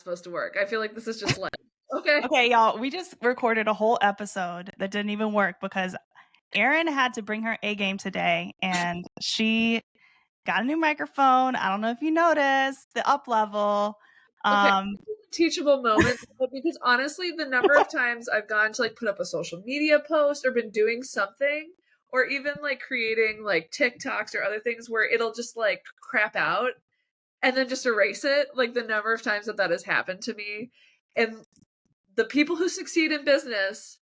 supposed to work. I feel like this is just lame. Okay. Okay, y'all, we just recorded a whole episode that didn't even work because Erin had to bring her A game today, and she got a new microphone. I don't know if you noticed the up level. Okay. Teachable moment, because honestly, the number of times I've gone to like put up a social media post or been doing something, or even like creating like TikToks or other things where it'll just like crap out and then just erase it. Like the number of times that has happened to me. And the people who succeed in business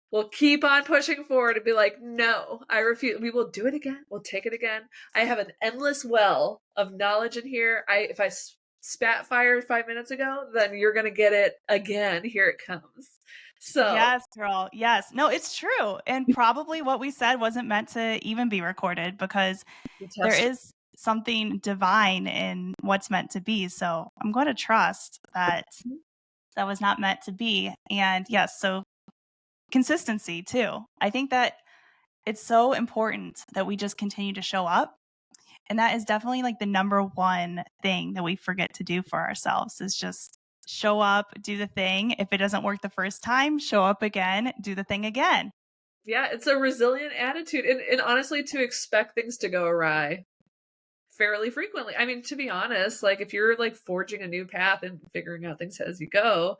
will keep on pushing forward and be like, no, I refuse. We will do it again. We'll take it again. I have an endless well of knowledge in here. If I spat fire 5 minutes ago, then you're going to get it again. Here it comes. So Yes, girl. Yes. No, it's true. And probably what we said wasn't meant to even be recorded because there is something divine in what's meant to be. So I'm going to trust that that was not meant to be. And yes, so consistency too. I think that it's so important that we just continue to show up. And that is definitely like the number one thing that we forget to do for ourselves is just show up, do the thing. If it doesn't work the first time, show up again, do the thing again. yeah, it's a resilient attitude. And honestly, to expect things to go awry fairly frequently. I mean, to be honest, like if you're like forging a new path and figuring out things as you go,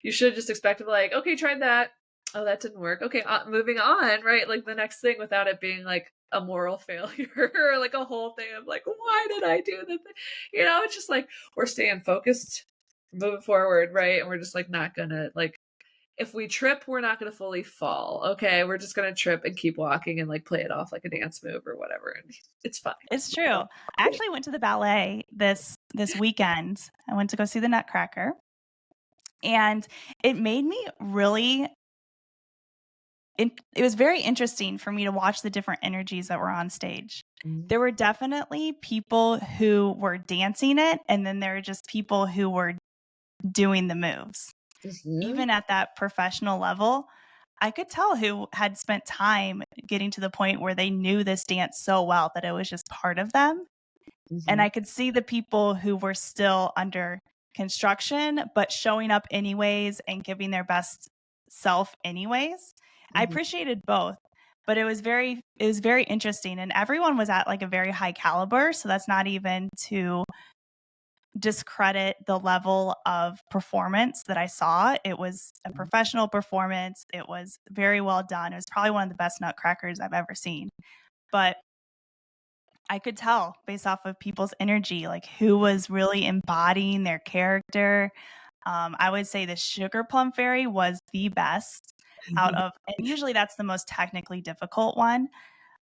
you should just expect to be like, okay, tried that. Oh, that didn't work. Okay, moving on, right? Like the next thing without it being like a moral failure or like a whole thing of like, why did I do the thing? It's just like we're staying focused, moving forward, right? And we're just like not gonna like if we trip, we're not going to fully fall. Okay, we're just going to trip and keep walking and like play it off like a dance move or whatever, and it's fine. It's true. I actually went to the ballet this weekend. I went to go see the Nutcracker, and it made me really. It was very interesting for me to watch the different energies that were on stage. There were definitely people who were dancing it, and then there were just people who were doing the moves. Even at that professional level, I could tell who had spent time getting to the point where they knew this dance so well that it was just part of them. And I could see the people who were still under construction, but showing up anyways and giving their best self anyways. I appreciated both, but it was very interesting. And everyone was at like a very high caliber. So that's not even to discredit the level of performance that I saw. It was a professional performance. It was very well done. It was probably one of the best Nutcrackers I've ever seen. But I could tell based off of people's energy, like who was really embodying their character. I would say the Sugar Plum Fairy was the best out of, and usually that's the most technically difficult one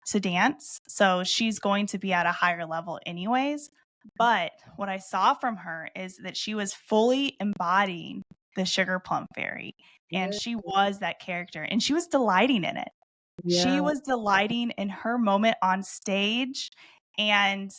to dance. So she's going to be at a higher level anyways. But what I saw from her is that she was fully embodying the Sugar Plum Fairy, and she was that character, and she was delighting in it. She was delighting in her moment on stage and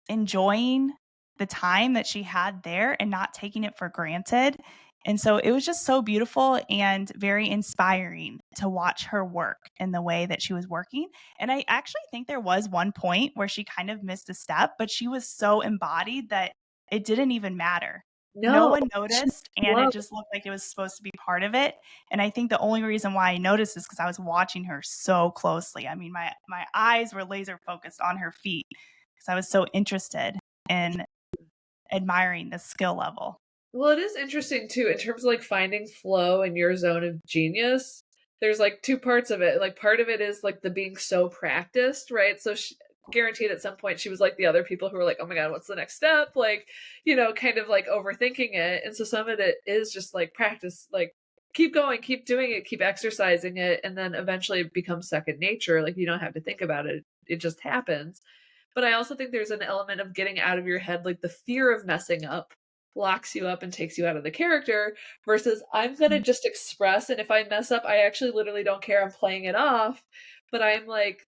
enjoying the time that she had there and not taking it for granted. And so it was just so beautiful and very inspiring to watch her work in the way that she was working. And I actually think there was one point where she kind of missed a step, but she was so embodied that it didn't even matter. No one noticed, and it just looked like it was supposed to be part of it. And I think the only reason why I noticed is because I was watching her so closely. I mean, my eyes were laser focused on her feet because I was so interested in admiring the skill level. Well, it is interesting too in terms of like finding flow in your zone of genius. There's like two parts of it. Like part of it is like the being so practiced, right? So guaranteed at some point she was like the other people who were like, oh my god, what's the next step? Like, kind of like overthinking it. And so some of it is just like practice, like keep going, keep doing it, keep exercising it, and then eventually it becomes second nature. Like you don't have to think about it. It just happens. But I also think there's an element of getting out of your head, like the fear of messing up locks you up and takes you out of the character versus I'm going to just express. And if I mess up, I actually literally don't care. I'm playing it off, but I'm like,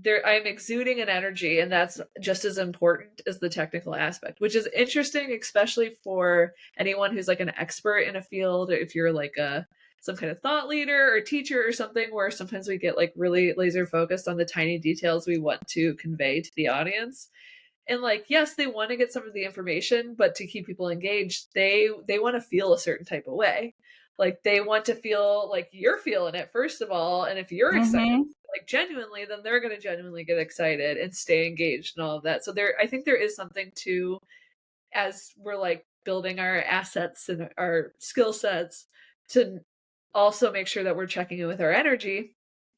I'm exuding an energy, and that's just as important as the technical aspect, which is interesting, especially for anyone who's like an expert in a field. If you're like some kind of thought leader or teacher or something, where sometimes we get like really laser focused on the tiny details we want to convey to the audience. And like, yes, they want to get some of the information, but to keep people engaged, they want to feel a certain type of way. Like they want to feel like you're feeling it first of all, and if you're excited Mm-hmm. like genuinely, then they're going to genuinely get excited and stay engaged and all of that. So there I think there is something to, as we're like building our assets and our skill sets, to also make sure that we're checking in with our energy.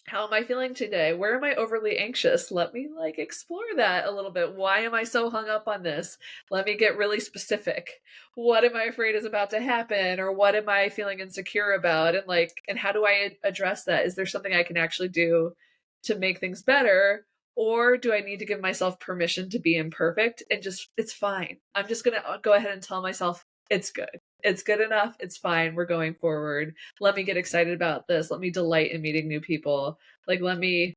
How am I feeling today? Where am I overly anxious? Let me like explore that a little bit. Why am I so hung up on this? Let me get really specific. What am I afraid is about to happen, or what am I feeling insecure about? And like, and how do I address that? Is there something I can actually do to make things better? Or do I need to give myself permission to be imperfect and just, it's fine. I'm just going to go ahead and tell myself it's good. It's good enough. It's fine. We're going forward. Let me get excited about this. Let me delight in meeting new people. Like, let me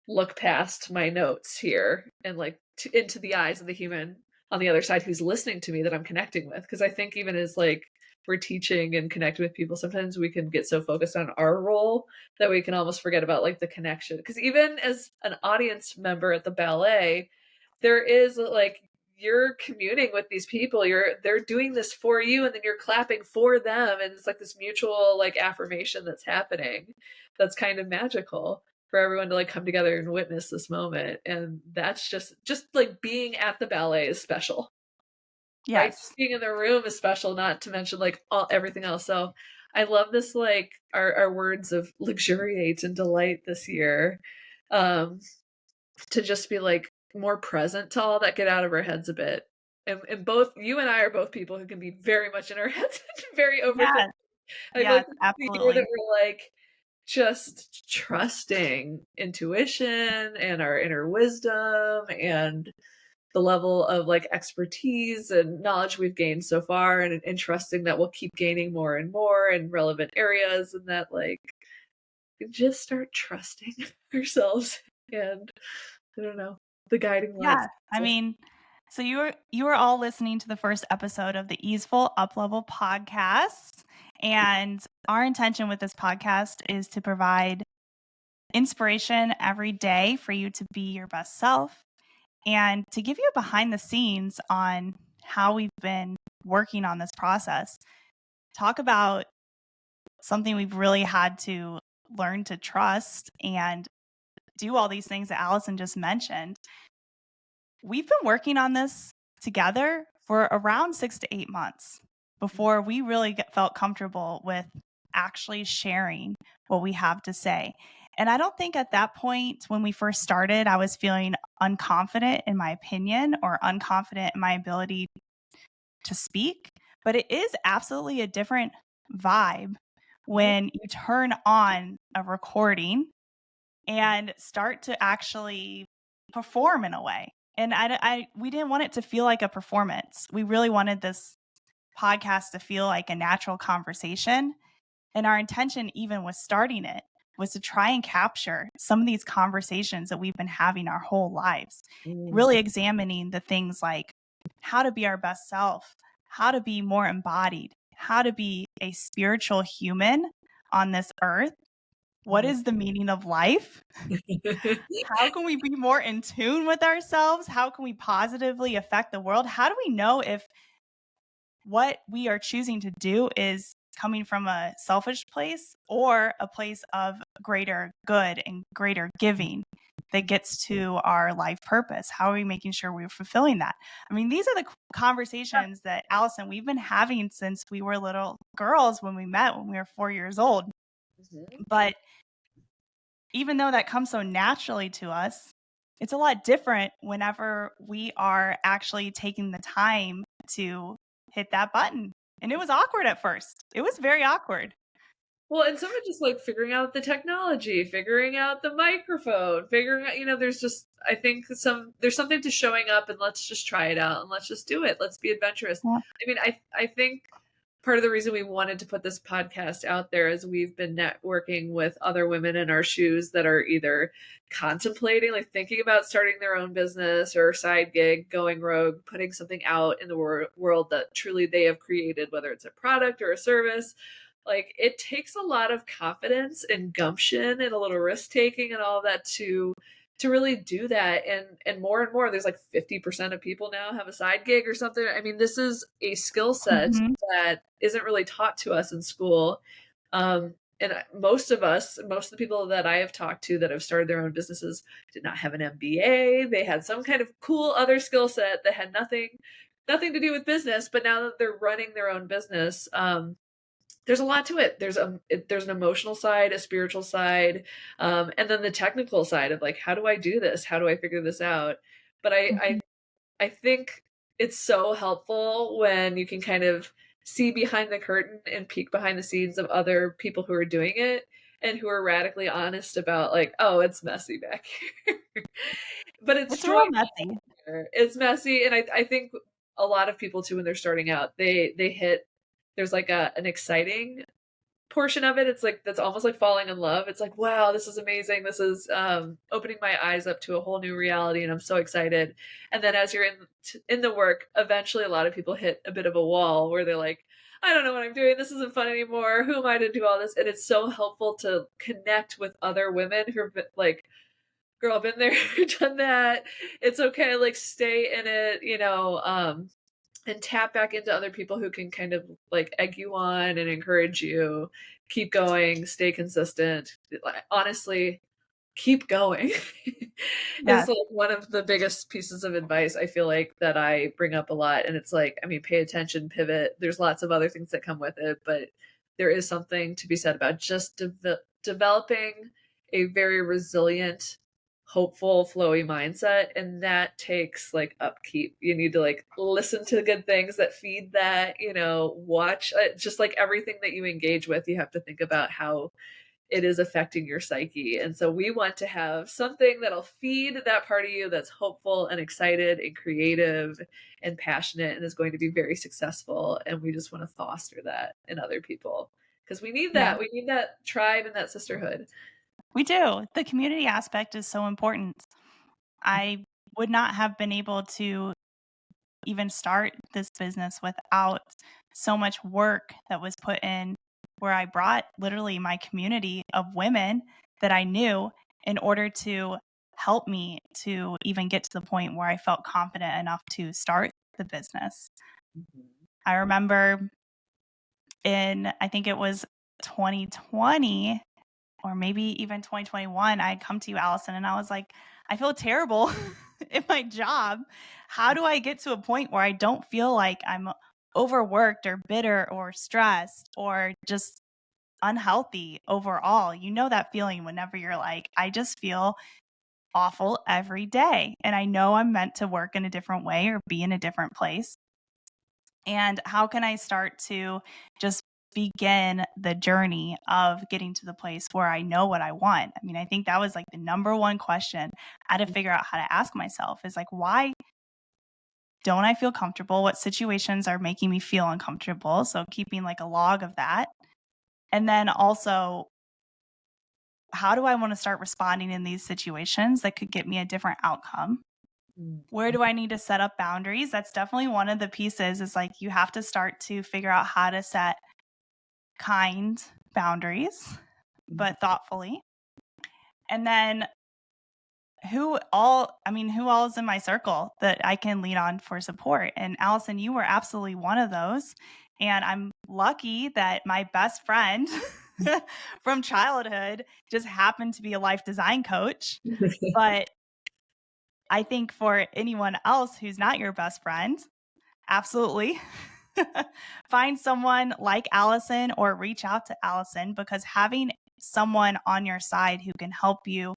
look past my notes here and like into the eyes of the human on the other side who's listening to me that I'm connecting with. Because I think even as like we're teaching and connecting with people, sometimes we can get so focused on our role that we can almost forget about like the connection. Because even as an audience member at the ballet, there is like you're communing with these people, they're doing this for you, and then you're clapping for them, and it's like this mutual like affirmation that's happening, that's kind of magical for everyone to like come together and witness this moment. And that's just like being at the ballet is special, right? Yes. Being in the room is special, not to mention like everything else. So I love this, like our words of luxuriate and delight this year, um to just be like more present to all that, get out of our heads a bit. And both you and I are both people who can be very much in our heads and very overthinking. Yes. I feel like Yes, this is the year that absolutely. we're like just trusting intuition and our inner wisdom and the level of like expertise and knowledge we've gained so far, and trusting that we'll keep gaining more and more in relevant areas, and that like we just start trusting ourselves and I don't know, the guiding lights. Yeah. I mean, so you were all listening to the first episode of the Easeful Uplevel podcast. And our intention with this podcast is to provide inspiration every day for you to be your best self and to give you a behind the scenes on how we've been working on this process. Talk about something we've really had to learn to trust and do all these things that Allison just mentioned. We've been working on this together for around 6 to 8 months before we really felt comfortable with actually sharing what we have to say. And I don't think at that point, when we first started, I was feeling unconfident in my opinion or unconfident in my ability to speak. But it is absolutely a different vibe when you turn on a recording and start to actually perform in a way. And we didn't want it to feel like a performance. We really wanted this podcast to feel like a natural conversation. And our intention, even with starting it, was to try and capture some of these conversations that we've been having our whole lives, really examining the things like how to be our best self, how to be more embodied, how to be a spiritual human on this earth. What is the meaning of life? How can we be more in tune with ourselves? How can we positively affect the world? How do we know if what we are choosing to do is coming from a selfish place or a place of greater good and greater giving that gets to our life purpose? How are we making sure we're fulfilling that? I mean, these are the conversations that Allison, we've been having since we were little girls when we met when we were 4 years old. But even though that comes so naturally to us, it's a lot different whenever we are actually taking the time to hit that button. And it was awkward at first. It was very awkward. Well, and some are just like figuring out the technology, figuring out the microphone, figuring out, there's just, I think there's something to showing up and let's just try it out and let's just do it. Let's be adventurous. Yeah. I mean, I think part of the reason we wanted to put this podcast out there is we've been networking with other women in our shoes that are either contemplating, like thinking about starting their own business or side gig, going rogue, putting something out in the world that truly they have created, whether it's a product or a service. Like it takes a lot of confidence and gumption and a little risk taking and all of that to to really do that. And more, there's like 50% of people now have a side gig or something. I mean, this is a skill set Mhm. that isn't really taught to us in school. And most of us, most of the people that I have talked to that have started their own businesses did not have an MBA. They had some kind of cool other skill set that had nothing to do with business, but now that they're running their own business, there's a lot to it. There's an emotional side, a spiritual side, and then the technical side of like, how do I do this? How do I figure this out? But Mhm. I think it's so helpful when you can kind of see behind the curtain and peek behind the scenes of other people who are doing it and who are radically honest about like, oh, it's messy back here. But it's It's real joyful. messy. It's messy, and I think a lot of people too when they're starting out, they hit there's like an exciting portion of it. It's like that's almost like falling in love. It's like, wow, this is amazing. This is opening my eyes up to a whole new reality, and I'm so excited. And then as you're in the work, eventually a lot of people hit a bit of a wall where they're like, I don't know what I'm doing. This isn't fun anymore. Who am I to do all this? And it's so helpful to connect with other women who are like, girl, been there, done that. It's okay. Like stay in it, and tap back into other people who can kind of like egg you on and encourage you. Keep going, stay consistent. Like, honestly, keep going is Yes. like one of the biggest pieces of advice I feel like that I bring up a lot. And it's like, I mean, pay attention, pivot. There's lots of other things that come with it, but there is something to be said about just developing a very resilient, hopeful, flowy mindset. And that takes like upkeep. You need to like listen to good things that feed that, watch just like everything that you engage with. You have to think about how it is affecting your psyche. And so we want to have something that'll feed that part of you that's hopeful and excited and creative and passionate and is going to be very successful. And we just want to foster that in other people because we need Yeah, that. We need that tribe and that sisterhood. we do. The community aspect is so important. I would not have been able to even start this business without so much work that was put in, where I brought literally my community of women that I knew in order to help me to even get to the point where I felt confident enough to start the business. Mhm. I remember I think it was 2020 or maybe even 2021, I come to you, Allison, and I was like, I feel terrible in my job. How do I get to a point where I don't feel like I'm overworked or bitter or stressed or just unhealthy overall? You know that feeling whenever you're like, I just feel awful every day. And I know I'm meant to work in a different way or be in a different place. And how can I start to just begin the journey of getting to the place where I know what I want? I mean, I think that was like the number one question I had to figure out how to ask myself is like, why don't I feel comfortable? What situations are making me feel uncomfortable? So keeping like a log of that. And then also, how do I want to start responding in these situations that could get me a different outcome? Where do I need to set up boundaries? That's definitely one of the pieces is like you have to start to figure out how to set kind boundaries, but thoughtfully. And then who all is in my circle that I can lean on for support? And Allison, you were absolutely one of those. And I'm lucky that my best friend from childhood just happened to be a life design coach. But I think for anyone else who's not your best friend, absolutely. Find someone like Allison or reach out to Allison because having someone on your side who can help you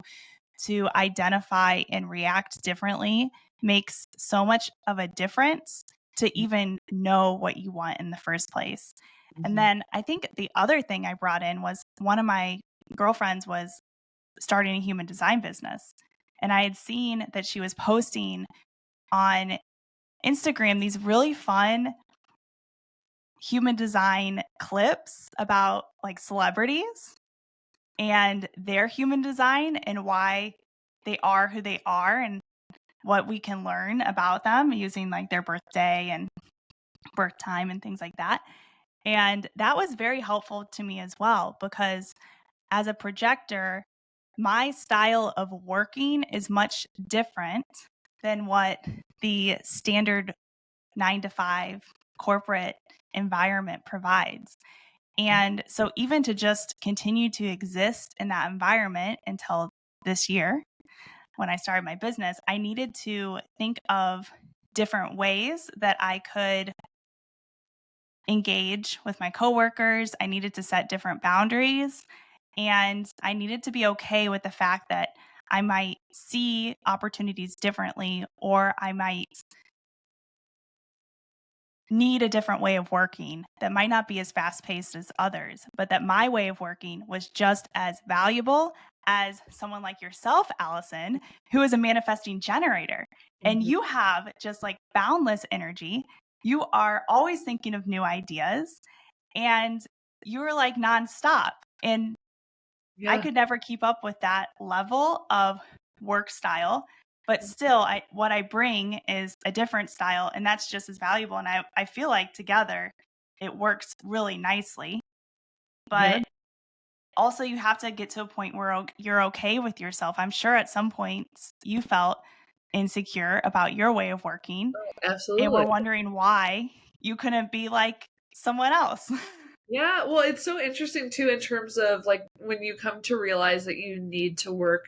to identify and react differently makes so much of a difference to even know what you want in the first place. And then I think the other thing I brought in was one of my girlfriends was starting a human design business. And I had seen that she was posting on Instagram these really fun human design clips about like celebrities and their human design and why they are who they are and what we can learn about them using like their birthday and birth time and things like that. And that was very helpful to me as well because as a projector, my style of working is much different than what the standard 9 to 5 corporate environment provides. And so, even to just continue to exist in that environment until this year, when I started my business, I needed to think of different ways that I could engage with my coworkers. I needed to set different boundaries, and I needed to be okay with the fact that I might see opportunities differently, or I might need a different way of working that might not be as fast paced as others, but that my way of working was just as valuable as someone like yourself, Allison, who is a manifesting generator. And Mhm. you have just like boundless energy. You are always thinking of new ideas, and you're like nonstop. And I Yeah. could never keep up with that level of work style. But still, what I bring is a different style, and that's just as valuable. And I feel like together it works really nicely. Yeah. But also, you have to get to a point where you're okay with yourself. I'm sure at some points you felt insecure about your way of working and were Absolutely. wondering why you couldn't be like someone else. Yeah, well, it's so interesting too in terms of like when you come to realize that you need to work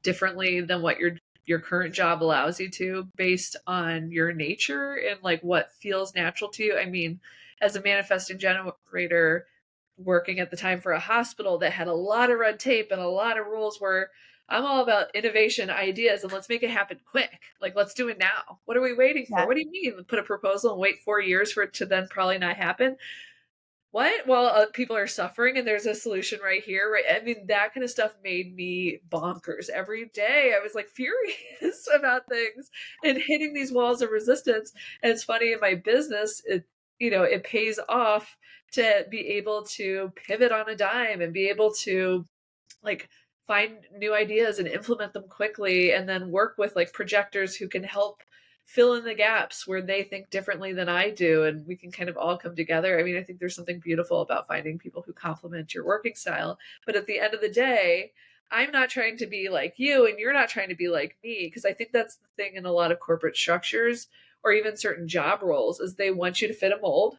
differently than what your current job allows you to based on your nature and like what feels natural to you. I mean, as a manifesting generator working at the time for a hospital that had a lot of red tape and a lot of rules where I'm all about innovation ideas and let's make it happen quick. Like let's do it now. What are we waiting for? Yes, What do you mean? Put a proposal and wait 4 years for it to then probably not happen? What? While people are suffering and there's a solution right here, right? I mean, that kind of stuff made me bonkers every day. I was like furious about things and hitting these walls of resistance. And it's funny in my business, it pays off to be able to pivot on a dime and be able to like find new ideas and implement them quickly and then work with like projectors who can help fill in the gaps where they think differently than I do and we can kind of all come together. I mean, I think there's something beautiful about finding people who complement your working style, but at the end of the day, I'm not trying to be like you and you're not trying to be like me because I think that's the thing in a lot of corporate structures or even certain job roles is they want you to fit a mold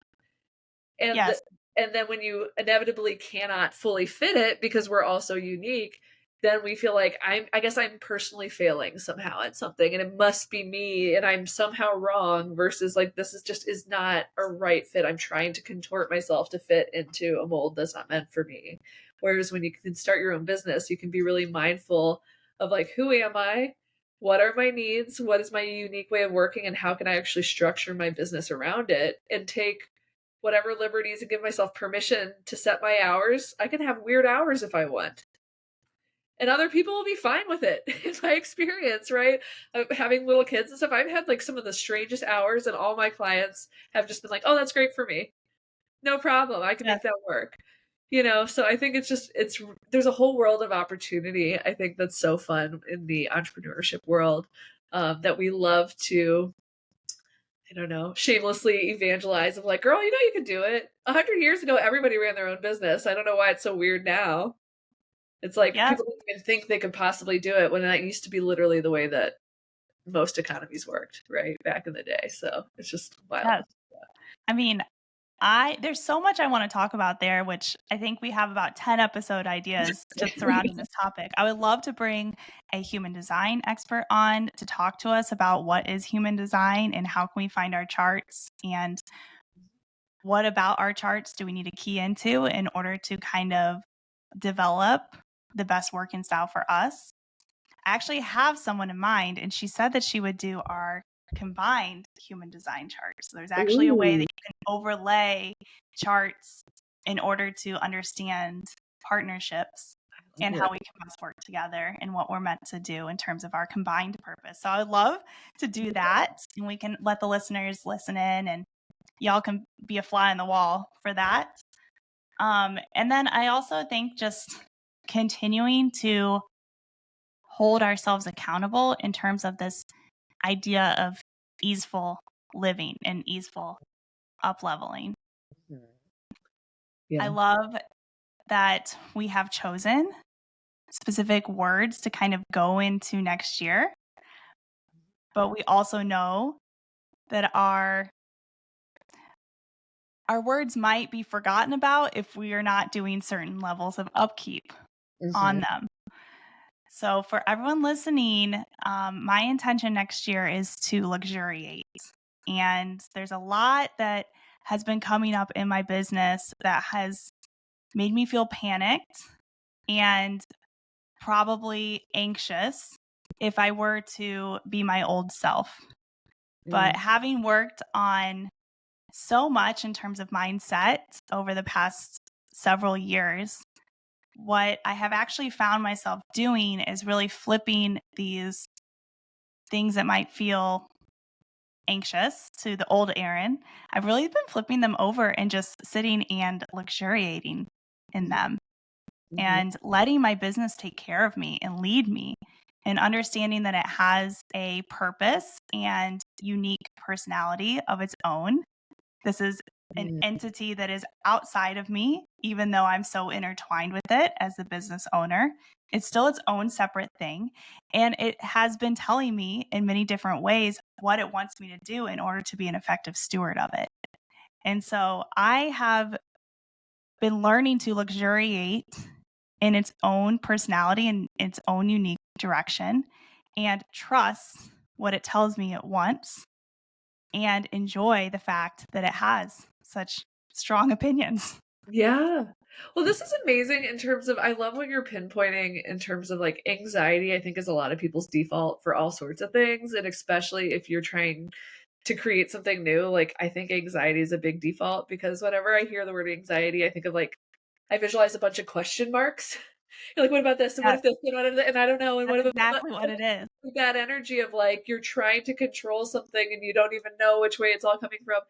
and yes, and then when you inevitably cannot fully fit it because we're all so unique, then we feel like I guess I'm personally failing somehow at something and it must be me and I'm somehow wrong versus like this is not a right fit. I'm trying to contort myself to fit into a mold that's not meant for me. Whereas when you can start your own business, you can be really mindful of like who am I? What are my needs? What is my unique way of working and how can I actually structure my business around it and take whatever liberties and give myself permission to set my hours. I can have weird hours if I want. And other people will be fine with it in my experience, right? Having little kids and stuff. I've had like some of the strangest hours, and all my clients have just been like, oh, that's great for me. No problem. I can yes, make that work. So I think there's a whole world of opportunity. I think that's so fun in the entrepreneurship world that we love to I don't know, shamelessly evangelize of like, girl, you can do it. 100 years ago, everybody ran their own business. I don't know why it's so weird now. It's like yes, people don't even think they could possibly do it when that used to be literally the way that most economies worked, right? Back in the day. So it's just wild. yes. I mean, I there's so much I want to talk about there, which I think we have about 10 episode ideas just surrounding this topic. I would love to bring a human design expert on to talk to us about what is human design and how can we find our charts and what about our charts do we need to key into in order to kind of develop the best working style for us. I actually have someone in mind, and she said that she would do our combined human design chart. So there's actually a way that Ooh, you can overlay charts in order to understand partnerships I love and how it. we can best work together and what we're meant to do in terms of our combined purpose. So I would love to do that, and we can let the listeners listen in, and y'all can be a fly on the wall for that. And then I also think just continuing to hold ourselves accountable in terms of this idea of easeful living and easeful upleveling. Mhm. I Yeah. love that we have chosen specific words to kind of go into next year. But we also know that our words might be forgotten about if we are not doing certain levels of upkeep on them. So for everyone listening, my intention next year is to luxuriate. And there's a lot that has been coming up in my business that has made me feel panicked and probably anxious if I were to be my old self. But having worked on so much in terms of mindset over the past several years, what I have actually found myself doing is really flipping these things that might feel anxious to the old Erin. I've really been flipping them over and just sitting and luxuriating in them and letting my business take care of me and lead me, and understanding that it has a purpose and unique personality of its own. This is an entity that is outside of me, even though I'm so intertwined with it as a business owner. It's still its own separate thing. And it has been telling me in many different ways what it wants me to do in order to be an effective steward of it. And so I have been learning to luxuriate in its own personality and its own unique direction, and trust what it tells me it wants, and enjoy the fact that it has such strong opinions. Yeah. Well, this is amazing in terms of, I love what you're pinpointing in terms of like anxiety, I think is a lot of people's default for all sorts of things. And especially if you're trying to create something new, like I think anxiety is a big default, because whenever I hear the word anxiety, I think of like, I visualize a bunch of question marks. You're like, what about this? And what Yes, if this? And what if that? And I don't know. And what that's if exactly what it is. that energy of like you're trying to control something and you don't even know which way it's all coming from,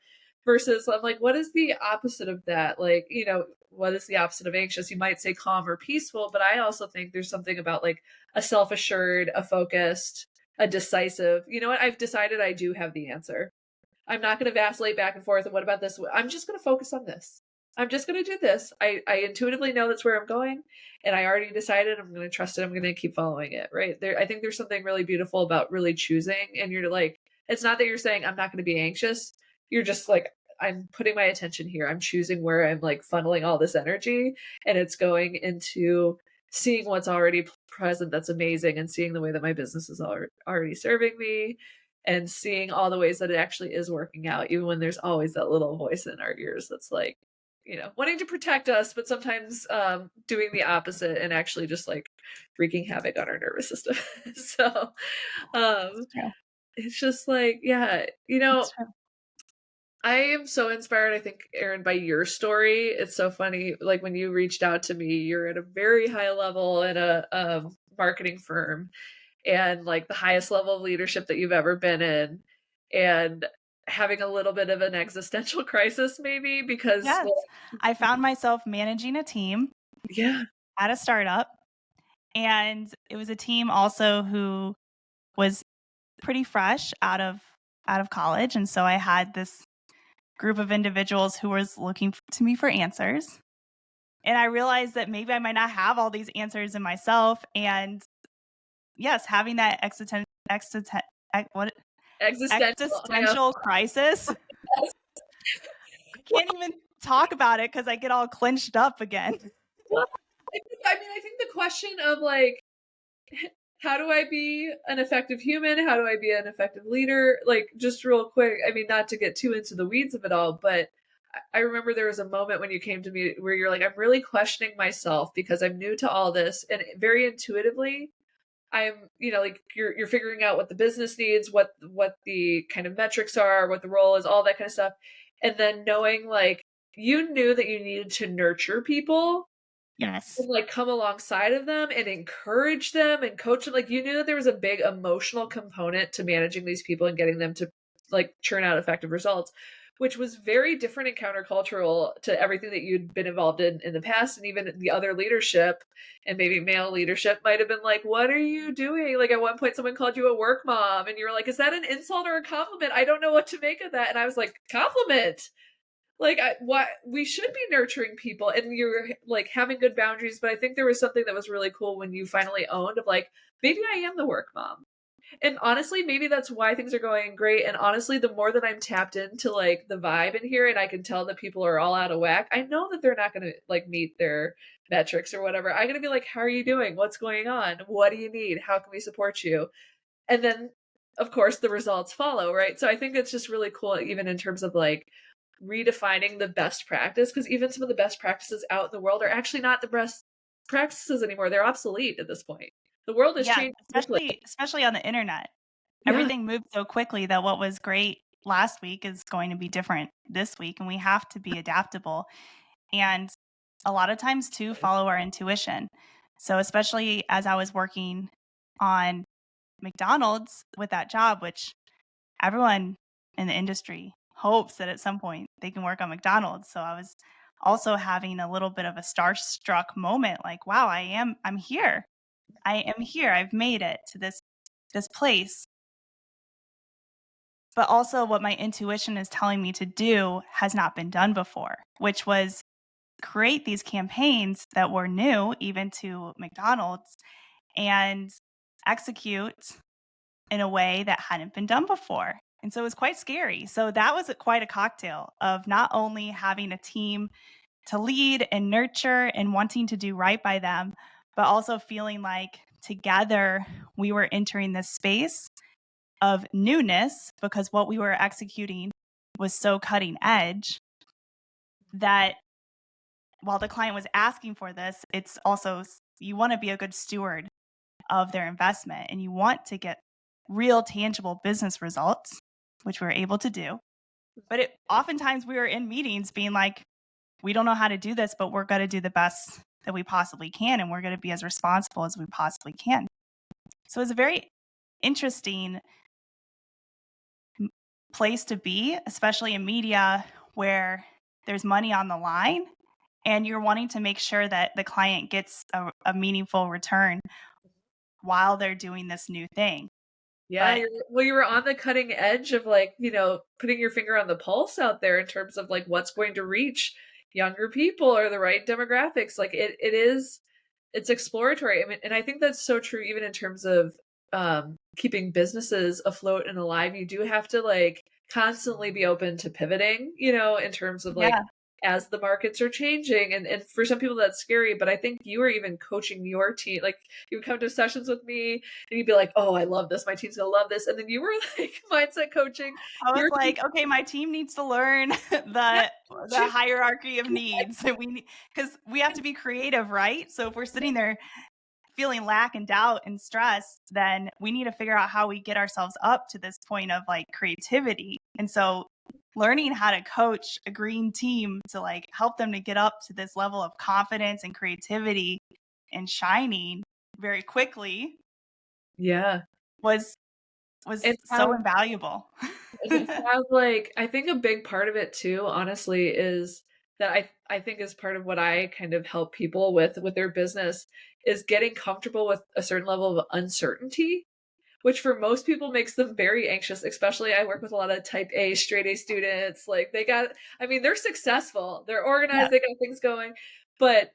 versus I'm like, what is the opposite of that? Like, what is the opposite of anxious? You might say calm or peaceful, but I also think there's something about like a self-assured, a focused, a decisive. You know what? I've decided I do have the answer. I'm not going to vacillate back and forth. And what about this? I'm just going to focus on this. I'm just going to do this. I intuitively know that's where I'm going, and I already decided I'm going to trust it. I'm going to keep following it. Right there. I think there's something really beautiful about really choosing. And you're like, it's not that you're saying I'm not going to be anxious. You're just like, I'm putting my attention here. I'm choosing where I'm like funneling all this energy, and it's going into seeing what's already present. That's amazing. And seeing the way that my business is already serving me, and seeing all the ways that it actually is working out, even when there's always that little voice in our ears that's like, wanting to protect us, but sometimes doing the opposite and actually just like wreaking havoc on our nervous system. So It's true. it's just like, yeah, It's true. I am so inspired, I think, Erin, by your story. It's so funny. Like when you reached out to me, you're at a very high level in a marketing firm, and like the highest level of leadership that you've ever been in, and having a little bit of an existential crisis maybe because, Yes. well, I found myself managing a team yeah. at a startup, and it was a team also who was pretty fresh out of college, and so I had this group of individuals who was looking to me for answers. And I realized that maybe I might not have all these answers in myself. And yes, having that Existential, I know. existential crisis. I can't even talk about it because I get all clenched up again. Well, I think the question of like, how do I be an effective human? How do I be an effective leader? Like, just real quick, I mean, not to get too into the weeds of it all, but I remember there was a moment when you came to me where you're like, I'm really questioning myself because I'm new to all this. And very intuitively, I'm, like you're figuring out what the business needs, what the kind of metrics are, what the role is, all that kind of stuff. And then knowing like you knew that you needed to nurture people Yes. and like come alongside of them and encourage them and coach them. Like you knew that there was a big emotional component to managing these people and getting them to like churn out effective results, which was very different and countercultural to everything that you'd been involved in the past. And even the other leadership and maybe male leadership might have been like, what are you doing? Like at one point someone called you a work mom and you were like, is that an insult or a compliment? I don't know what to make of that. And I was like, compliment. Like, what we should be nurturing people, and you're like having good boundaries. But I think there was something that was really cool when you finally owned of like, maybe I am the work mom. And honestly, maybe that's why things are going great. And honestly, the more that I'm tapped into like the vibe in here and I can tell that people are all out of whack, I know that they're not going to like meet their metrics or whatever. I'm going to be like, how are you doing? What's going on? What do you need? How can we support you? And then, of course, the results follow, right? So I think it's just really cool, even in terms of like redefining the best practice, because even some of the best practices out in the world are actually not the best practices anymore. They're obsolete at this point. The world has Yeah, changed quickly. especially on the internet. Yeah. Everything moved so quickly that what was great last week is going to be different this week, and we have to be adaptable. And a lot of times too, follow our intuition. So especially as I was working on McDonald's with that job, which everyone in the industry hopes that at some point they can work on McDonald's. So I was also having a little bit of a starstruck moment like, wow, I'm here. I am here. I've made it to this place. But also what my intuition is telling me to do has not been done before, which was create these campaigns that were new even to McDonald's and execute in a way that hadn't been done before. And so it was quite scary. So that was quite a cocktail of not only having a team to lead and nurture and wanting to do right by them, but also feeling like together we were entering this space of newness because what we were executing was so cutting edge that while the client was asking for this, it's also you want to be a good steward of their investment and you want to get real tangible business results, which we were able to do. But oftentimes we were in meetings being like, we don't know how to do this, but we're going to do the best that we possibly can. And we're going to be as responsible as we possibly can. So it's a very interesting place to be, especially in media where there's money on the line and you're wanting to make sure that the client gets a meaningful return while they're doing this new thing. Yeah, But well, you were on the cutting edge of like, putting your finger on the pulse out there in terms of like what's going to reach younger people or the right demographics. Like it's exploratory. I mean, and I think that's so true even in terms of keeping businesses afloat and alive. You do have to like constantly be open to pivoting, in terms of like yeah, as the markets are changing. And for some people that's scary, but I think you were even coaching your team. Like you would come to sessions with me and you'd be like, oh, I love this. My team's gonna love this. And then you were like mindset coaching I was your team. like, okay, my team needs to learn Yeah, the hierarchy of needs. And we need because we have to be creative, right? So if we're sitting there feeling lack and doubt and stress, then we need to figure out how we get ourselves up to this point of like creativity. And so learning how to coach a green team to like help them to get up to this level of confidence and creativity and shining very quickly yeah. was And so invaluable. have like I think a big part of it too, honestly, is that I think is part of what I kind of help people with their business is getting comfortable with a certain level of uncertainty, which for most people makes them very anxious. Especially I work with a lot of type A straight A students. Like I mean, they're successful, they're Yeah. organized, they got things going, but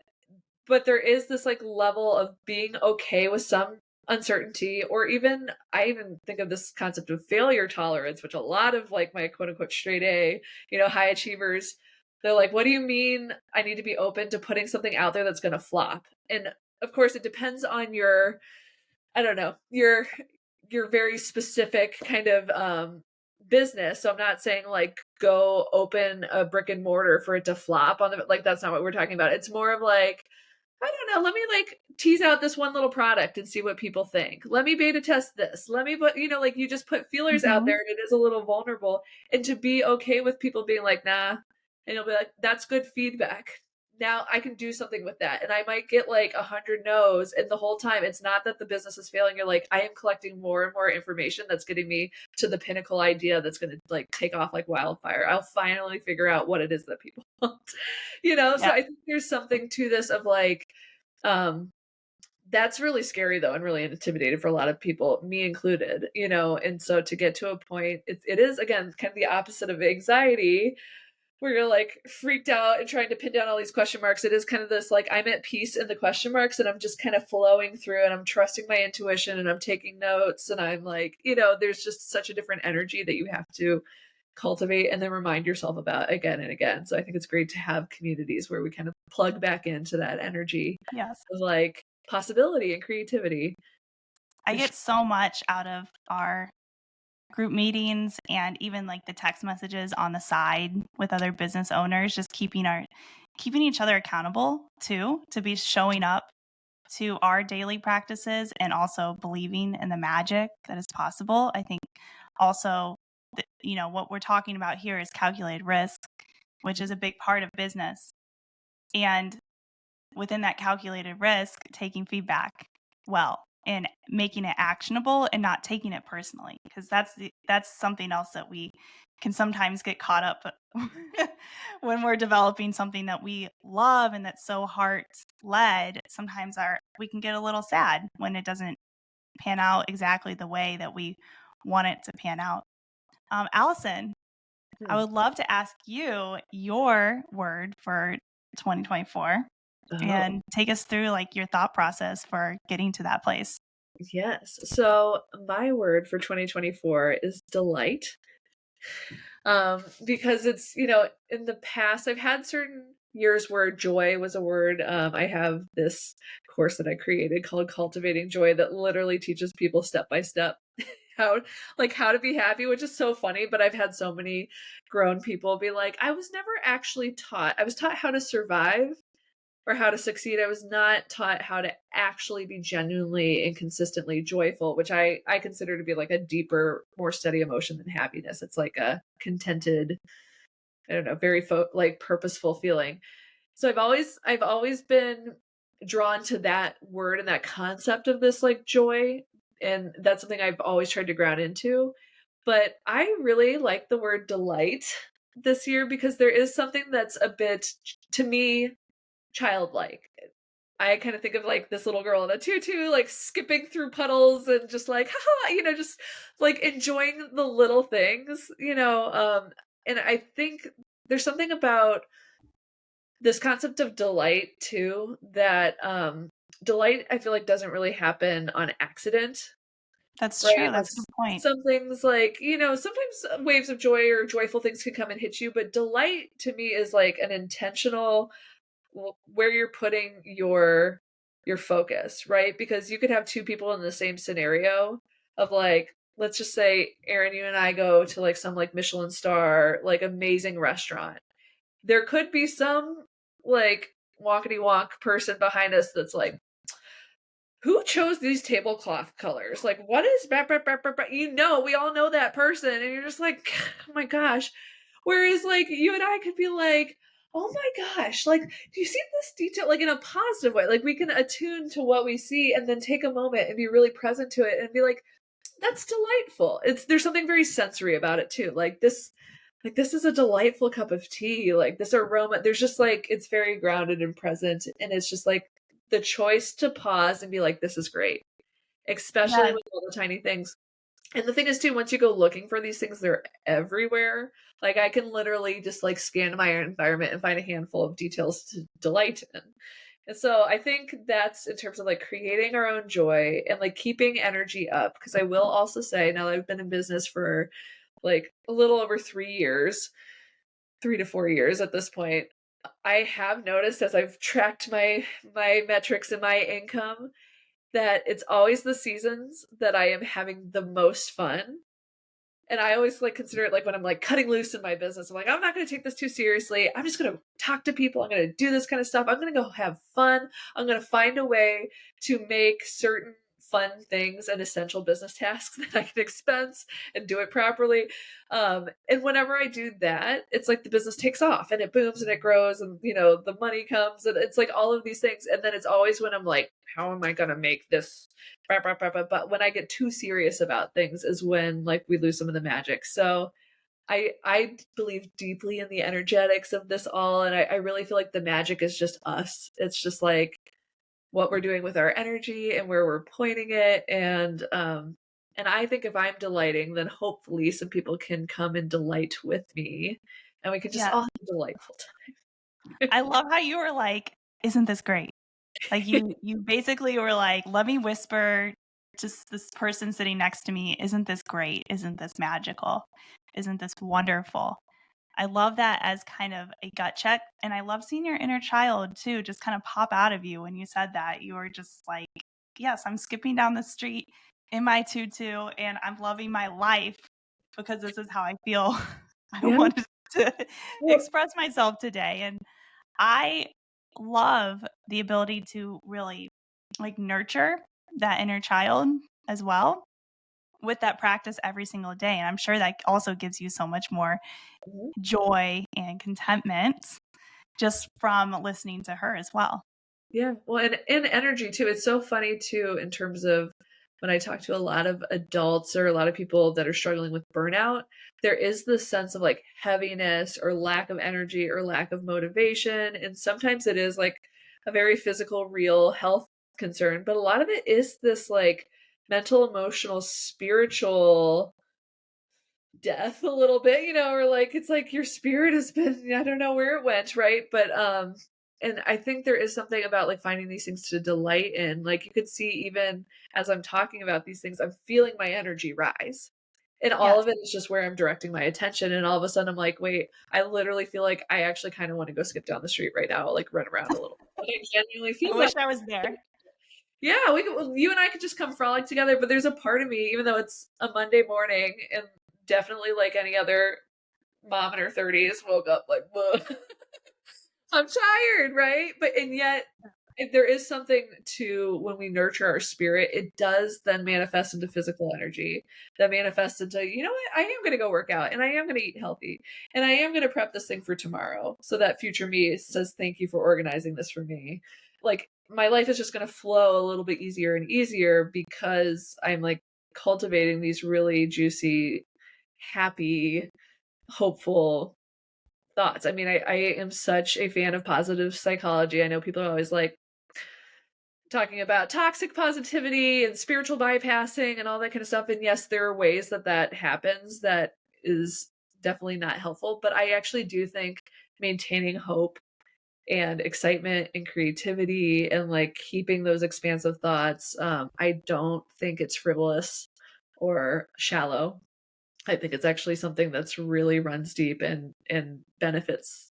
there is this like level of being okay with some uncertainty, or even I even think of this concept of failure tolerance, which a lot of like my quote unquote straight A, high achievers, they're like, what do you mean I need to be open to putting something out there that's going to flop? And of course it depends on your, I don't know, your very specific kind of business. So I'm not saying like go open a brick and mortar for it to flop on the, like that's not what we're talking about. It's more of like, I don't know, let me like tease out this one little product and see what people think. Let me beta test this. Let me put, like you just put feelers out Mm-hmm. there and it is a little vulnerable. And to be okay with people being like, nah, and you'll be like, that's good feedback. Now I can do something with that. And I might get like 100 no's. And the whole time, it's not that the business is failing. You're like, I am collecting more and more information that's getting me to the pinnacle idea that's going to like take off like wildfire. I'll finally figure out what it is that people want. So Yeah. I think there's something to this of like, um, that's really scary though, and really intimidating for a lot of people, me included, and so to get to a point, it is again kind of the opposite of anxiety, where you're like freaked out and trying to pin down all these question marks. It is kind of this like I'm at peace in the question marks and I'm just kind of flowing through and I'm trusting my intuition and I'm taking notes and I'm like, there's just such a different energy that you have to cultivate and then remind yourself about again and again. So I think it's great to have communities where we kind of plug back into that energy Yes. of like possibility and creativity. I get so much out of our group meetings and even like the text messages on the side with other business owners, just keeping each other accountable too, to be showing up to our daily practices and also believing in the magic that is possible. I think also, what we're talking about here is calculated risk, which is a big part of business. And within that calculated risk, taking feedback well and making it actionable and not taking it personally, because that's something else that we can sometimes get caught up when we're developing something that we love and that's so heart led. Sometimes we can get a little sad when it doesn't pan out exactly the way that we want it to pan out. Allison, I would love to ask you your word for 2024 Oh, and take us through like your thought process for getting to that place. yes. So my word for 2024 is delight. Because it's, in the past, I've had certain years where joy was a word. I have this course that I created called Cultivating Joy that literally teaches people step by step how how to be happy, which is so funny. But I've had so many grown people be like, I was never actually taught. I was taught how to survive or how to succeed. I was not taught how to actually be genuinely and consistently joyful, which I consider to be like a deeper, more steady emotion than happiness. It's like a contented, I don't know, very like purposeful feeling. So I've always been drawn to that word and that concept of this like joy, and that's something I've always tried to ground into. But I really like the word delight this year because there is something that's a bit, to me, childlike. I kind of think of like this little girl in a tutu, like skipping through puddles and just like, haha, just like enjoying the little things, and I think there's something about this concept of delight too that delight I feel like doesn't really happen on accident, That's right? true. Like That's a good point. some things like, sometimes waves of joy or joyful things can come and hit you, but delight to me is like an intentional where you're putting your focus, right? Because you could have two people in the same scenario of like, let's just say Aaron, you and I go to like some like Michelin star, like amazing restaurant. There could be some like walkety walk person behind us that's like, who chose these tablecloth colors? Like, what is we all know that person, and you're just like, oh my gosh. Whereas, like, you and I could be like, oh my gosh, like, do you see this detail? Like, in a positive way, like, we can attune to what we see and then take a moment and be really present to it and be like, that's delightful. There's something very sensory about it too. Like, this is a delightful cup of tea. Like, this aroma, there's just like, it's very grounded and present. And it's just like the choice to pause and be like, this is great, especially Yes. with all the tiny things. And the thing is too, once you go looking for these things, they're everywhere. Like I can literally just like scan my environment and find a handful of details to delight in. And so I think that's in terms of like creating our own joy and like keeping energy up. Because I will also say, now that I've been in business for like a little over 3 years, 3 to 4 years at this point, I have noticed as I've tracked my metrics and my income that it's always the seasons that I am having the most fun. And I always like consider it like when I'm like cutting loose in my business, I'm like, I'm not going to take this too seriously. I'm just going to talk to people. I'm going to do this kind of stuff. I'm going to go have fun. I'm going to find a way to make certain fun things and essential business tasks that I can expense and do it properly. And whenever I do that, it's like the business takes off and it booms and it grows and, the money comes and it's like all of these things. And then it's always when I'm like, how am I going to make this? But when I get too serious about things is when like we lose some of the magic. So I believe deeply in the energetics of this all, and I really feel like the magic is just us. It's just like what we're doing with our energy and where we're pointing it, and I think if I'm delighting, then hopefully some people can come and delight with me, and we could just Yeah. all have a delightful time. I love how you were like, "Isn't this great?" Like, you basically were like, "Let me whisper just this person sitting next to me, isn't this great? Isn't this magical? Isn't this wonderful?" I love that as kind of a gut check, and I love seeing your inner child too just kind of pop out of you when you said that. You were just like, "Yes, I'm skipping down the street in my tutu, and I'm loving my life because this is how I feel." I Yeah. wanted to Well, express myself today, and I love the ability to really, like, nurture that inner child as well with that practice every single day, and I'm sure that also gives you so much more mhm. joy and contentment just from listening to her as well. Yeah. Well, and energy too. It's so funny too in terms of when I talk to a lot of adults or a lot of people that are struggling with burnout, there is this sense of like heaviness or lack of energy or lack of motivation. And sometimes it is like a very physical, real health concern, but a lot of it is this like mental, emotional, spiritual death a little bit, or like it's like your spirit has been, I don't know where it went, right? But and I think there is something about like finding these things to delight in. Like you could see even as I'm talking about these things, I'm feeling my energy rise. And all Yes. of it is just where I'm directing my attention. And all of a sudden I'm like, wait, I literally feel like I actually kind of want to go skip down the street right now, like run around a little. Like I genuinely I feel that. wish I was there. Yeah, we could, well, you and I could just come frolic together, but there's a part of me, even though it's a Monday morning and definitely like any other mom in her 30s woke up like, I'm tired, right? But and yet if there is something to when we nurture our spirit, it does then manifest into physical energy. That manifests into, you know what, I am gonna go work out and I am gonna eat healthy and I am gonna prep this thing for tomorrow. So that future me says thank you for organizing this for me. Like my life is just gonna flow a little bit easier and easier because I'm like cultivating these really juicy, happy, hopeful thoughts. I mean, I am such a fan of positive psychology. I know people are always like talking about toxic positivity and spiritual bypassing and all that kind of stuff. And yes, there are ways that that happens that is definitely not helpful. But I actually do think maintaining hope and excitement and creativity and like keeping those expansive thoughts, I don't think it's frivolous or shallow. I think it's actually something that's really runs deep and benefits.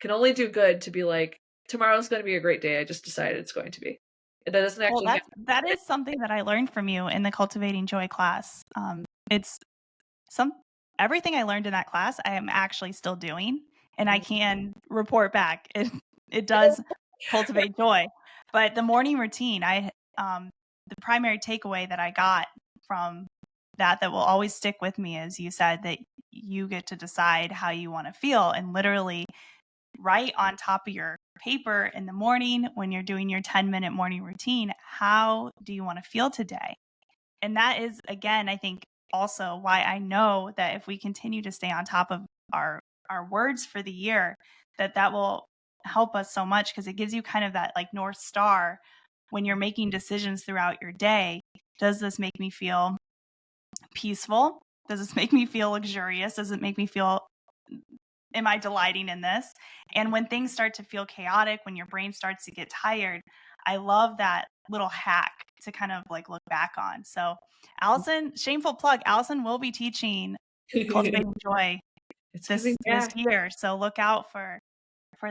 Can only do good to be like, tomorrow's going to be a great day. I just decided it's going to be. It doesn't Well, actually that is something that I learned from you in the Cultivating Joy class. It's some everything I learned in that class, I am actually still doing, and I happen. can report back. It does cultivate joy. But the morning routine, the primary takeaway that I got from that will always stick with me is you said that you get to decide how you want to feel, and literally write on top of your paper in the morning when you're doing your 10-minute morning routine, how do you want to feel today? And that is, again, I think also why I know that if we continue to stay on top of our words for the year, that will help us so much, because it gives you kind of that like North Star when you're making decisions throughout your day. Does this make me feel peaceful? Does this make me feel luxurious? Does it make me feel, am I delighting in this? And when things start to feel chaotic, when your brain starts to get tired, I love that little hack to kind of like look back on. So, Allison, shameful plug, Allison will be teaching Cultivating Joy It's coming this back. year. So look out for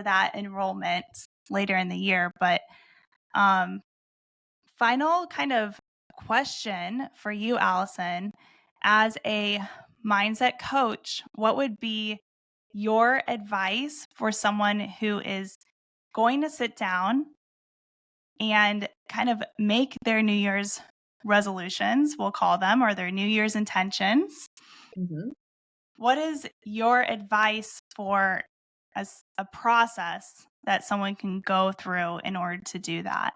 that enrollment later in the year. But um final kind of question for you, Allison, as a mindset coach, what would be your advice for someone who is going to sit down and kind of make their New Year's resolutions, we'll call them, or their New Year's intentions? Mhm. What is your advice for a process that someone can go through in order to do that?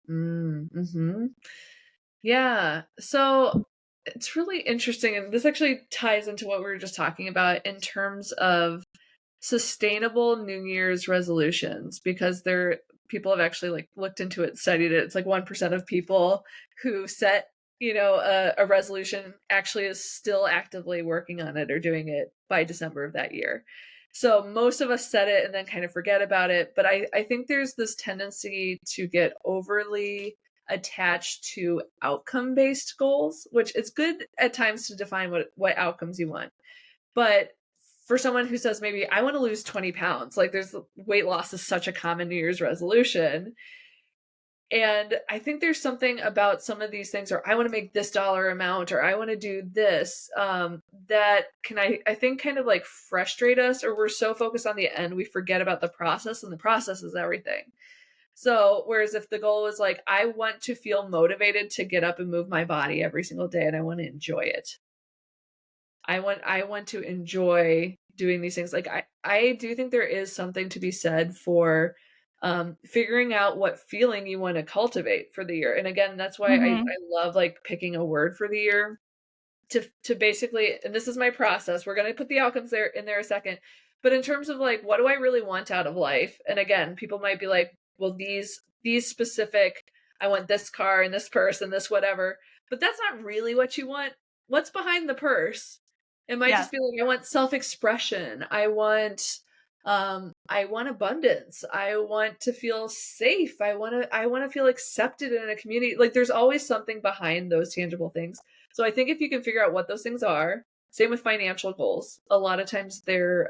Mhm. Yeah. So it's really interesting. And this actually ties into what we were just talking about in terms of sustainable New Year's resolutions, because there people have actually like looked into it, studied it. It's like 1% of people who set, a resolution actually is still actively working on it or doing it by December of that year. So most of us set it and then kind of forget about it. But I think there's this tendency to get overly attached to outcome based goals, which it's good at times to define what outcomes you want. But for someone who says maybe I want to lose 20 pounds, like there's weight loss is such a common New Year's resolution. And I think there's something about some of these things, or I want to make this dollar amount, or I want to do this, that can, I think, kind of like frustrate us, or we're so focused on the end, we forget about the process, and the process is everything. So, whereas if the goal is like, I want to feel motivated to get up and move my body every single day, and I want to enjoy it. I want to enjoy doing these things. Like I do think there is something to be said for figuring out what feeling you want to cultivate for the year. And again, that's why I Mm-hmm. love like picking a word for the year to basically, and this is my process. We're going to put the outcomes there in there a second. But in terms of like what do I really want out of life? And again, people might be like, well, these specific, I want this car and this purse and this whatever. But that's not really what you want. What's behind the purse? It might Yes. just be like I want self-expression. I want abundance. I want to feel safe. I want to feel accepted in a community. Like there's always something behind those tangible things. So I think if you can figure out what those things are, same with financial goals. A lot of times they're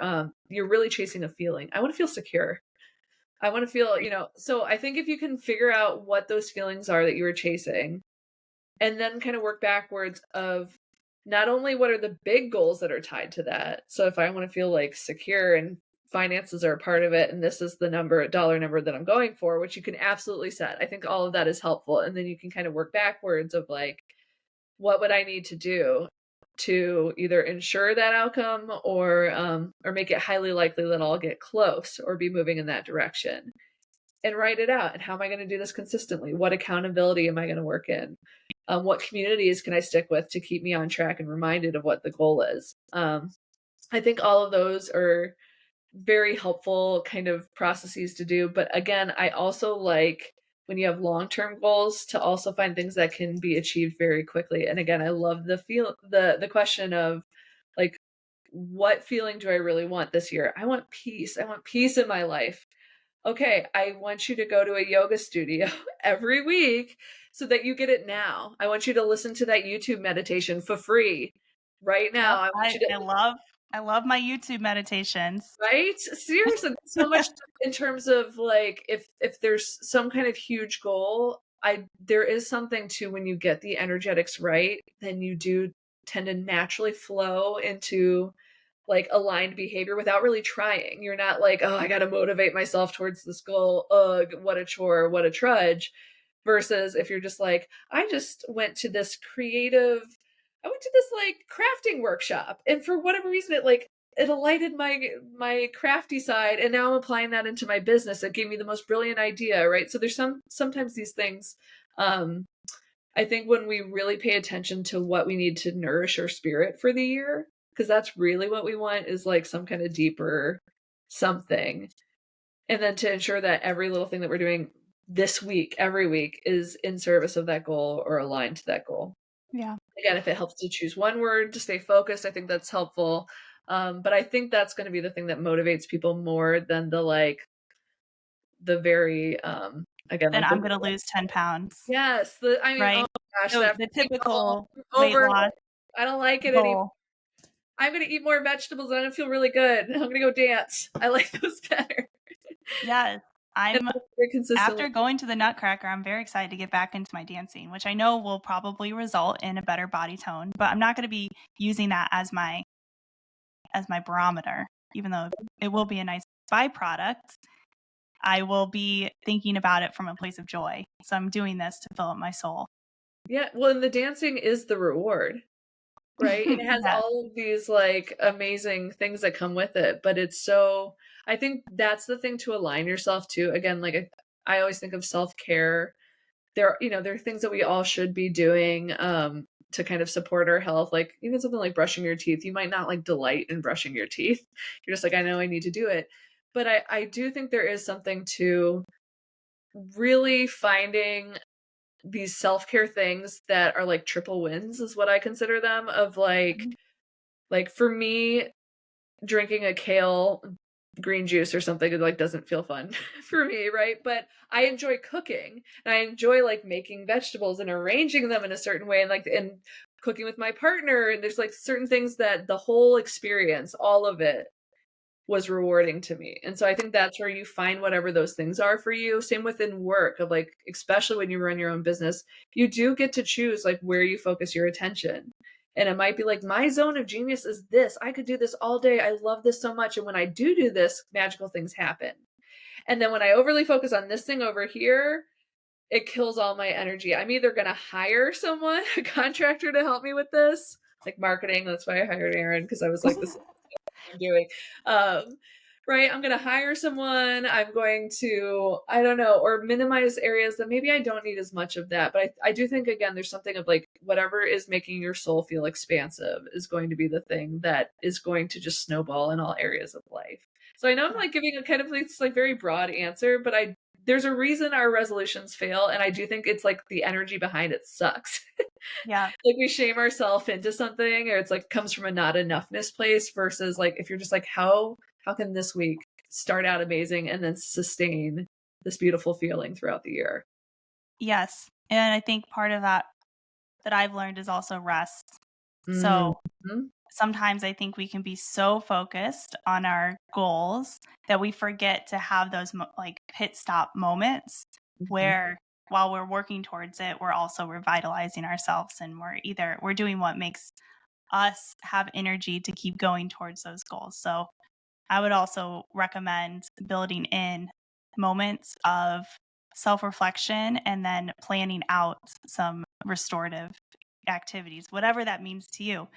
you're really chasing a feeling. I want to feel secure. I want to feel, so I think if you can figure out what those feelings are that you were chasing, and then kind of work backwards of not only what are the big goals that are tied to that. So if I want to feel like secure and finances are a part of it, and this is the dollar number that I'm going for, which you can absolutely set. I think all of that is helpful. And then you can kind of work backwards of like, what would I need to do to either ensure that outcome or make it highly likely that I'll get close or be moving in that direction, and write it out. And how am I going to do this consistently? What accountability am I going to work in? What communities can I stick with to keep me on track and reminded of what the goal is? I think all of those are very helpful kind of processes to do. But again, I also like when you have long-term goals to also find things that can be achieved very quickly. And again, I love the question of like, what feeling do I really want this year? I want peace. I want peace in my life. Okay, I want you to go to a yoga studio every week so that you get it now. I want you to listen to that YouTube meditation for free right now. Yep. I want I, you to I love I love my YouTube meditations. Right? Seriously, so much in terms of like if there's some kind of huge goal, I there is something to when you get the energetics right, then you do tend to naturally flow into like aligned behavior without really trying. You're not like, oh, I got to motivate myself towards this goal. Ugh, what a chore, what a trudge. Versus if you're just like, I just went to this creative, I went to this like crafting workshop, and for whatever reason, it alighted my crafty side, and now I'm applying that into my business. It gave me the most brilliant idea, right? So there's sometimes these things. Um, I think when we really pay attention to what we need to nourish our spirit for the year, because that's really what we want is like some kind of deeper something. And then to ensure that every little thing that we're doing this week, every week, is in service of that goal or aligned to that goal. Yeah. Again, if it helps to choose one word to stay focused, I think that's helpful. But I think that's going to be the thing that motivates people more than the very again Then like the I'm gonna lose 10 pounds, yes, I mean, oh right? my gosh, So that the freaking goal, typical weight over. loss I don't like it anymore. goal. I'm gonna eat more vegetables and I feel really good. I'm gonna go dance. I like those better. Yes. And I'm very consistently. After going to the Nutcracker, I'm very excited to get back into my dancing, which I know will probably result in a better body tone, but I'm not going to be using that as my barometer, even though it will be a nice byproduct. I will be thinking about it from a place of joy. So I'm doing this to fill up my soul. Yeah, well, and the dancing is the reward, right? And it has Yes. all of these like amazing things that come with it, but it's so I think that's the thing to align yourself to. Again, like I always think of self-care. There are things that we all should be doing to kind of support our health, like even something like brushing your teeth. You might not like delight in brushing your teeth. You're just like, I know I need to do it. But I do think there is something to really finding these self-care things that are like triple wins is what I consider them, of like for me, drinking a kale green juice or something, it like doesn't feel fun for me, right? But I enjoy cooking and I enjoy like making vegetables and arranging them in a certain way and cooking with my partner, and there's like certain things that the whole experience, all of it was rewarding to me. And so I think that's where you find whatever those things are for you. Same within work, of like, especially when you run your own business, you do get to choose like where you focus your attention. And it might be like, my zone of genius is this. I could do this all day. I love this so much. And when I do this, magical things happen. And then when I overly focus on this thing over here, it kills all my energy. I'm either going to hire someone, a contractor, to help me with this, like marketing. That's why I hired Aaron, because I was like, this I'm doing. Right? I'm going to hire someone. I'm going to, I don't know, or minimize areas that maybe I don't need as much of that. But I do think, again, there's something of like whatever is making your soul feel expansive is going to be the thing that is going to just snowball in all areas of life. So I know I'm like giving a kind of this like very broad answer, but there's a reason our resolutions fail. And I do think it's like the energy behind it sucks. Yeah. Like we shame ourselves into something, or it's like comes from a not enoughness place, versus like if you're just like, how can this week start out amazing and then sustain this beautiful feeling throughout the year? Yes. And I think part of that I've learned is also rest. So Mm-hmm. sometimes I think we can be so focused on our goals that we forget to have those like pit stop moments Mm-hmm. where while we're working towards it, we're also revitalizing ourselves, and we're doing what makes us have energy to keep going towards those goals. So I would also recommend building in moments of self reflection and then planning out some restorative activities, whatever that means to you.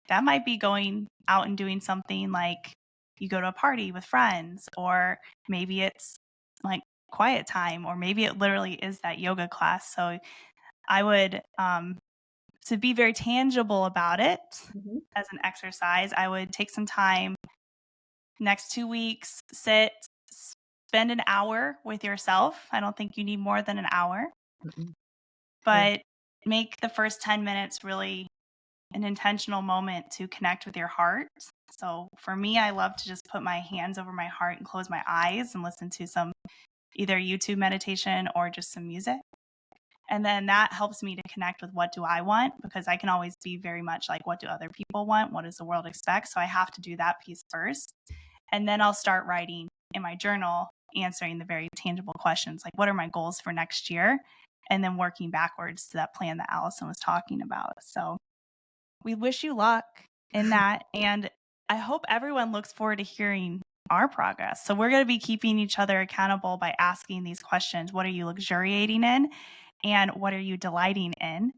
That might be going out and doing something like you go to a party with friends, or maybe it's like quiet time, or maybe it literally is that yoga class. So I would, to be very tangible about it Mm-hmm. as an exercise, I would take some time next 2 weeks, spend an hour with yourself. I don't think you need more than an hour, Mm-hmm. Sure. but make the first 10 minutes really an intentional moment to connect with your heart. So for me, I love to just put my hands over my heart and close my eyes and listen to some either YouTube meditation or just some music. And then that helps me to connect with what do I want, because I can always be very much like, what do other people want? What does the world expect? So I have to do that piece first. And then I'll start writing in my journal, answering the very tangible questions like, what are my goals for next year? And then working backwards to that plan that Allison was talking about. So we wish you luck in that. And I hope everyone looks forward to hearing our progress. So we're going to be keeping each other accountable by asking these questions. What are you luxuriating in? And what are you delighting in?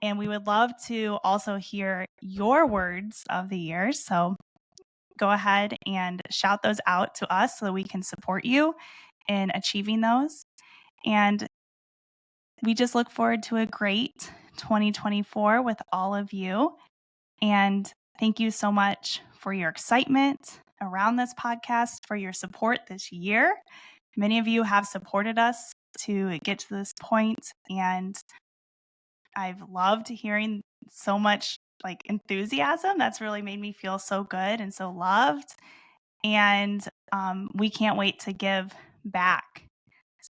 And we would love to also hear your words of the year. So go ahead and shout those out to us so that we can support you in achieving those. And we just look forward to a great 2024 with all of you. And thank you so much for your excitement around this podcast, for your support this year. Many of you have supported us to get to this point, and I've loved hearing so much like enthusiasm. That's really made me feel so good and so loved. And we can't wait to give back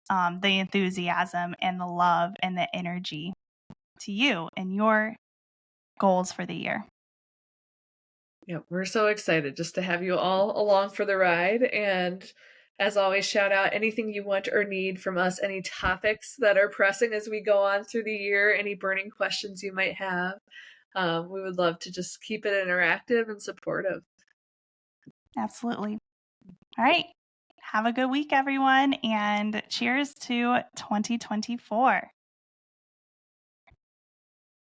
the enthusiasm and the love and the energy to you and your goals for the year. Yeah, we're so excited just to have you all along for the ride. And as always, shout out anything you want or need from us, any topics that are pressing as we go on through the year, any burning questions you might have. We would love to just keep it interactive and supportive. Absolutely. All right. Have a good week, everyone, and cheers to 2024.